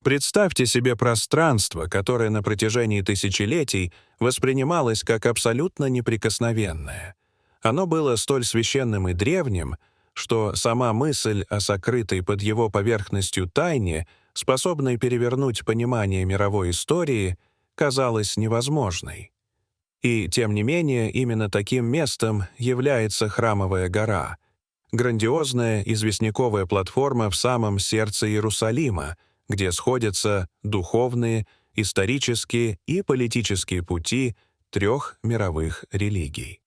Представьте себе пространство, которое на протяжении тысячелетий воспринималось как абсолютно неприкосновенное. Оно было столь священным и древним, что сама мысль о сокрытой под его поверхностью тайне, способной перевернуть понимание мировой истории, казалась невозможной. И, тем не менее, именно таким местом является Храмовая гора, грандиозная известняковая платформа в самом сердце Иерусалима, где сходятся духовные, исторические и политические пути трех мировых религий.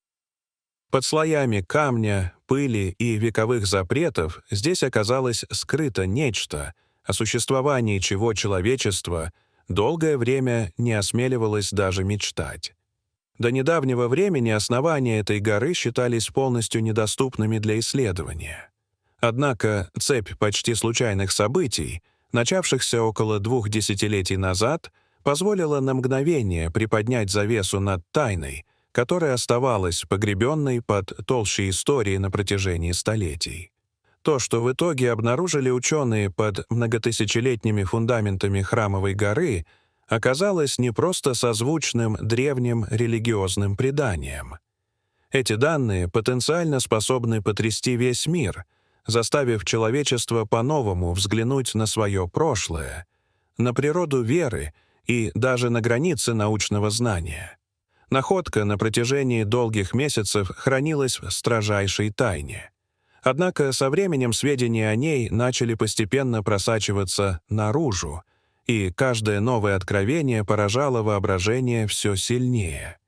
Под слоями камня, пыли и вековых запретов здесь оказалось скрыто нечто, о существовании чего человечество долгое время не осмеливалось даже мечтать. До недавнего времени основания этой горы считались полностью недоступными для исследования. Однако цепь почти случайных событий, начавшихся около 2 десятилетий назад, позволила на мгновение приподнять завесу над тайной, которая оставалась погребенной под толщей истории на протяжении столетий. То, что в итоге обнаружили ученые под многотысячелетними фундаментами Храмовой горы, оказалось не просто созвучным древним религиозным преданиям. Эти данные потенциально способны потрясти весь мир, заставив человечество по-новому взглянуть на свое прошлое, на природу веры и даже на границы научного знания. Находка на протяжении долгих месяцев хранилась в строжайшей тайне. Однако со временем сведения о ней начали постепенно просачиваться наружу, и каждое новое откровение поражало воображение все сильнее.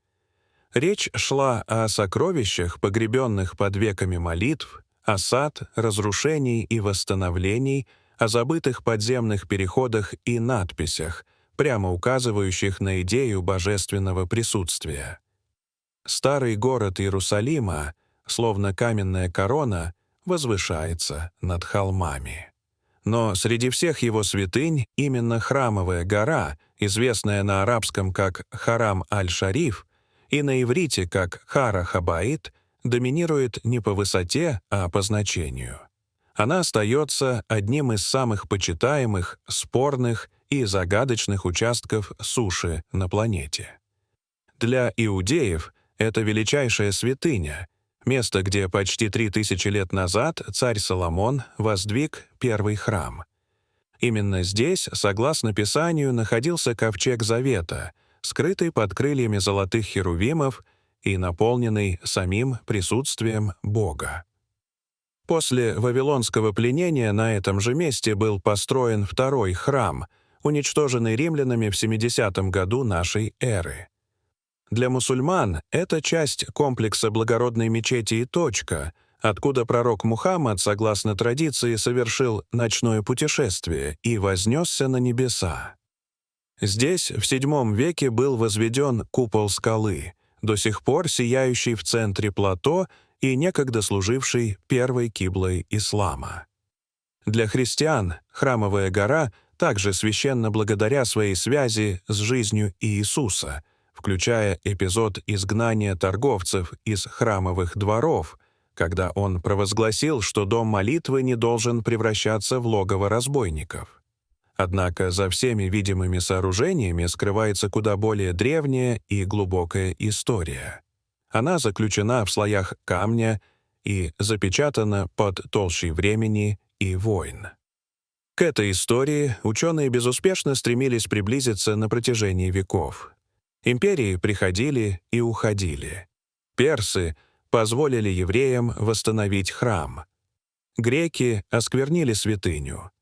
Речь шла о сокровищах, погребенных под веками молитв, осад, разрушений и восстановлений, о забытых подземных переходах и надписях, прямо указывающих на идею божественного присутствия. Старый город Иерусалима, словно каменная корона, возвышается над холмами. Но среди всех его святынь именно Храмовая гора, известная на арабском как Харам аль-Шариф и на иврите как Хара-Хабаит, доминирует не по высоте, а по значению. Она остается одним из самых почитаемых, спорных и загадочных участков суши на планете. Для иудеев это величайшая святыня, место, где почти 3000 лет назад царь Соломон воздвиг первый храм. Именно здесь, согласно Писанию, находился ковчег Завета, скрытый под крыльями золотых херувимов и наполненный самим присутствием Бога. После вавилонского пленения на этом же месте был построен второй храм, уничтоженный римлянами в 70 году нашей эры. Для мусульман это часть комплекса благородной мечети и точка, откуда пророк Мухаммад, согласно традиции, совершил ночное путешествие и вознесся на небеса. Здесь в VII веке был возведен купол скалы, до сих пор сияющий в центре плато и некогда служивший первой киблой ислама. Для христиан Храмовая гора также священна благодаря своей связи с жизнью Иисуса, включая эпизод изгнания торговцев из храмовых дворов, когда он провозгласил, что дом молитвы не должен превращаться в логово разбойников. Однако за всеми видимыми сооружениями скрывается куда более древняя и глубокая история. Она заключена в слоях камня и запечатана под толщей времени и войн. К этой истории ученые безуспешно стремились приблизиться на протяжении веков. Империи приходили и уходили. Персы позволили евреям восстановить храм. Греки осквернили святыню.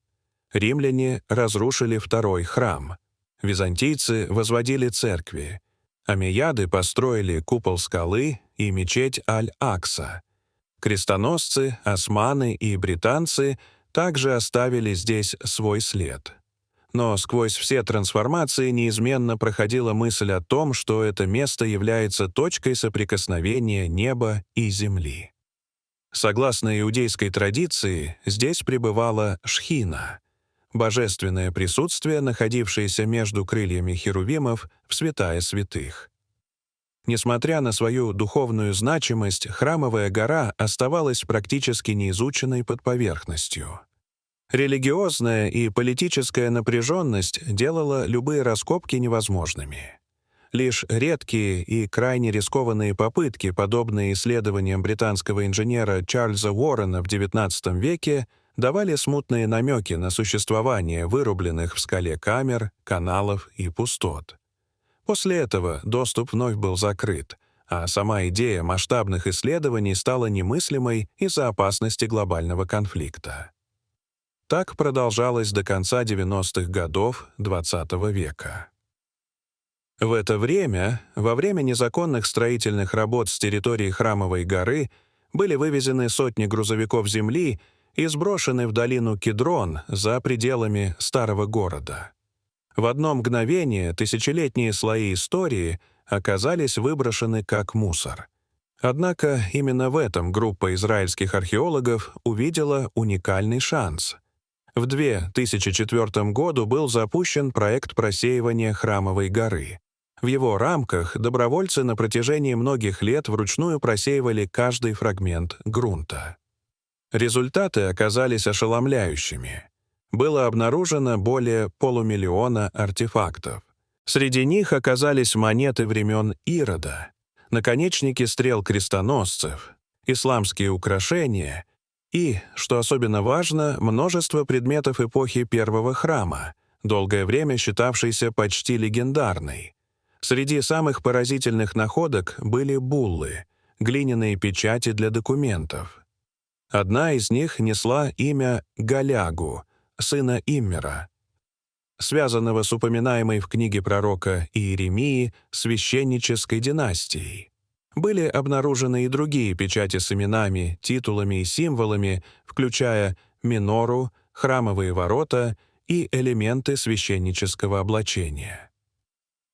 Римляне разрушили второй храм. Византийцы возводили церкви. Омейяды построили купол скалы и мечеть Аль-Акса. Крестоносцы, османы и британцы также оставили здесь свой след. Но сквозь все трансформации неизменно проходила мысль о том, что это место является точкой соприкосновения неба и земли. Согласно иудейской традиции, здесь пребывала Шхина — божественное присутствие, находившееся между крыльями херувимов в святая святых. Несмотря на свою духовную значимость, Храмовая гора оставалась практически неизученной под поверхностью. Религиозная и политическая напряженность делала любые раскопки невозможными. Лишь редкие и крайне рискованные попытки, подобные исследованиям британского инженера Чарльза Уоррена в XIX веке, давали смутные намеки на существование вырубленных в скале камер, каналов и пустот. После этого доступ вновь был закрыт, а сама идея масштабных исследований стала немыслимой из-за опасности глобального конфликта. Так продолжалось до конца 90-х годов XX века. В это время, во время незаконных строительных работ с территории Храмовой горы, были вывезены сотни грузовиков земли и сброшены в долину Кедрон за пределами старого города. В одно мгновение тысячелетние слои истории оказались выброшены как мусор. Однако именно в этом группа израильских археологов увидела уникальный шанс. В 2004 году был запущен проект просеивания Храмовой горы. В его рамках добровольцы на протяжении многих лет вручную просеивали каждый фрагмент грунта. Результаты оказались ошеломляющими. Было обнаружено более 500 000 артефактов. Среди них оказались монеты времен Ирода, наконечники стрел крестоносцев, исламские украшения и, что особенно важно, множество предметов эпохи Первого храма, долгое время считавшейся почти легендарной. Среди самых поразительных находок были буллы, глиняные печати для документов. Одна из них несла имя Галягу, сына Иммера, связанного с упоминаемой в книге пророка Иеремии священнической династией. Были обнаружены и другие печати с именами, титулами и символами, включая минору, храмовые ворота и элементы священнического облачения.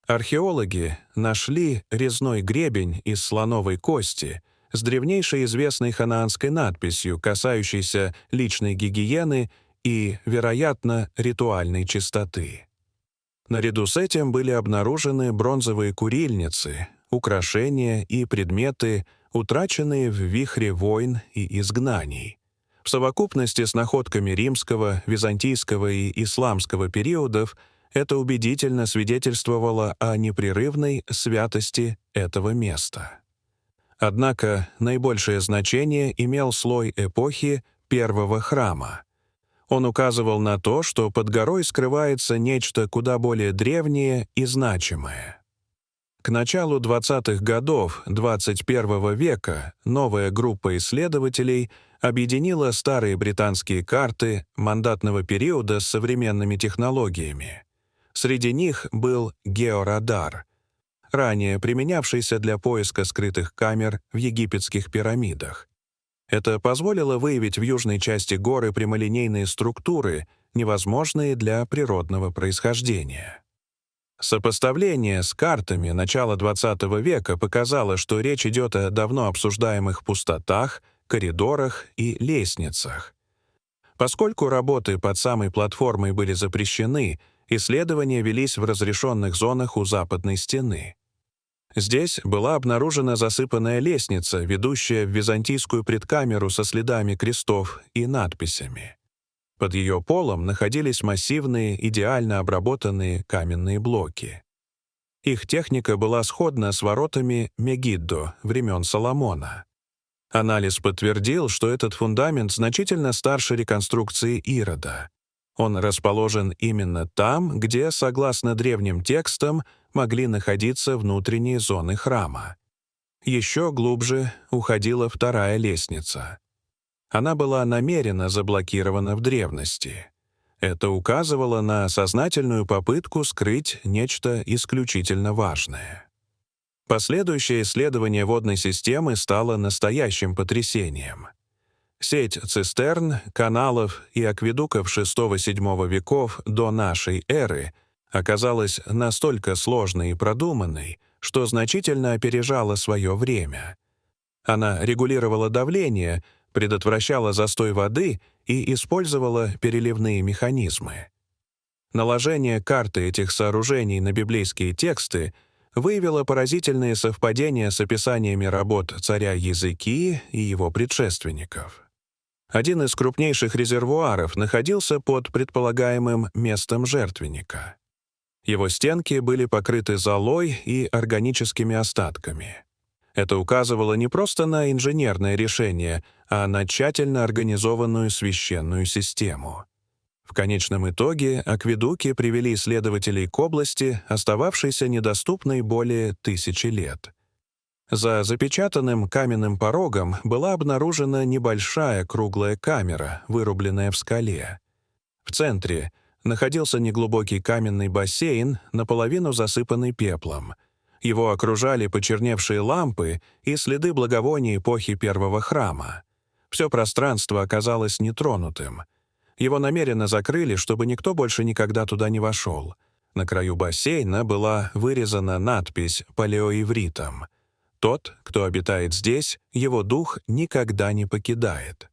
Археологи нашли резной гребень из слоновой кости с древнейшей известной ханаанской надписью, касающейся личной гигиены и, вероятно, ритуальной чистоты. Наряду с этим были обнаружены бронзовые курильницы, украшения и предметы, утраченные в вихре войн и изгнаний. В совокупности с находками римского, византийского и исламского периодов это убедительно свидетельствовало о непрерывной святости этого места. Однако наибольшее значение имел слой эпохи Первого храма. Он указывал на то, что под горой скрывается нечто куда более древнее и значимое. К началу 20-х годов XXI века новая группа исследователей объединила старые британские карты мандатного периода с современными технологиями. Среди них был георадар, ранее применявшийся для поиска скрытых камер в египетских пирамидах. Это позволило выявить в южной части горы прямолинейные структуры, невозможные для природного происхождения. Сопоставление с картами начала XX века показало, что речь идет о давно обсуждаемых пустотах, коридорах и лестницах. Поскольку работы под самой платформой были запрещены, исследования велись в разрешенных зонах у западной стены. Здесь была обнаружена засыпанная лестница, ведущая в византийскую предкамеру со следами крестов и надписями. Под ее полом находились массивные, идеально обработанные каменные блоки. Их техника была сходна с воротами Мегиддо времен Соломона. Анализ подтвердил, что этот фундамент значительно старше реконструкции Ирода. Он расположен именно там, где, согласно древним текстам, могли находиться внутренние зоны храма. Еще глубже уходила вторая лестница. Она была намеренно заблокирована в древности. Это указывало на сознательную попытку скрыть нечто исключительно важное. Последующее исследование водной системы стало настоящим потрясением. Сеть цистерн, каналов и акведуков VI-VII веков до нашей эры оказалась настолько сложной и продуманной, что значительно опережала свое время. Она регулировала давление, предотвращала застой воды и использовала переливные механизмы. Наложение карты этих сооружений на библейские тексты выявило поразительные совпадения с описаниями работ царя Езекии и его предшественников. Один из крупнейших резервуаров находился под предполагаемым местом жертвенника. Его стенки были покрыты золой и органическими остатками. Это указывало не просто на инженерное решение, а на тщательно организованную священную систему. В конечном итоге акведуки привели исследователей к области, остававшейся недоступной более 1000 лет. За запечатанным каменным порогом была обнаружена небольшая круглая камера, вырубленная в скале. В центре находился неглубокий каменный бассейн, наполовину засыпанный пеплом. Его окружали почерневшие лампы и следы благовоний эпохи первого храма. Все пространство оказалось нетронутым. Его намеренно закрыли, чтобы никто больше никогда туда не вошел. На краю бассейна была вырезана надпись палеоивритом: «Тот, кто обитает здесь, его дух никогда не покидает».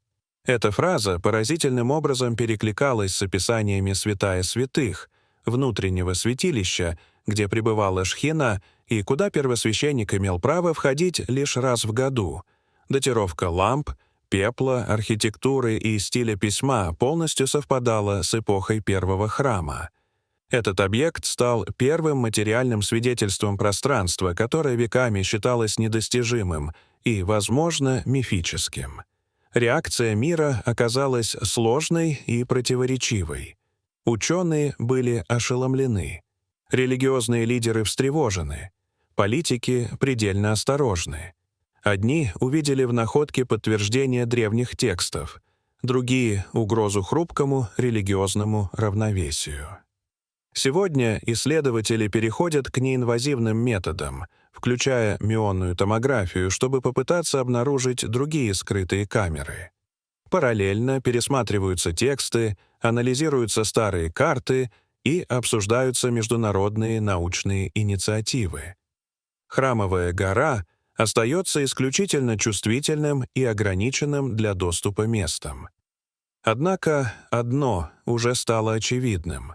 Эта фраза поразительным образом перекликалась с описаниями святая святых, внутреннего святилища, где пребывала Шхина и куда первосвященник имел право входить лишь раз в году. Датировка ламп, пепла, архитектуры и стиля письма полностью совпадала с эпохой первого храма. Этот объект стал первым материальным свидетельством пространства, которое веками считалось недостижимым и, возможно, мифическим. Реакция мира оказалась сложной и противоречивой. Ученые были ошеломлены. Религиозные лидеры встревожены. Политики предельно осторожны. Одни увидели в находке подтверждение древних текстов, другие — угрозу хрупкому религиозному равновесию. Сегодня исследователи переходят к неинвазивным методам, включая мионную томографию, чтобы попытаться обнаружить другие скрытые камеры. Параллельно пересматриваются тексты, анализируются старые карты и обсуждаются международные научные инициативы. Храмовая гора остается исключительно чувствительным и ограниченным для доступа местом. Однако одно уже стало очевидным.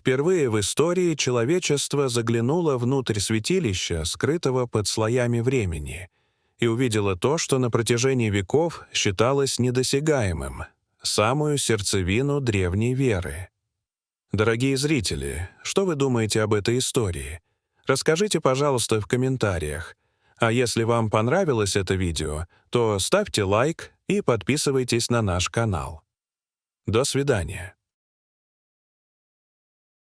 Впервые в истории человечество заглянуло внутрь святилища, скрытого под слоями времени, и увидело то, что на протяжении веков считалось недосягаемым — самую сердцевину древней веры. Дорогие зрители, что вы думаете об этой истории? Расскажите, пожалуйста, в комментариях. А если вам понравилось это видео, то ставьте лайк и подписывайтесь на наш канал. До свидания.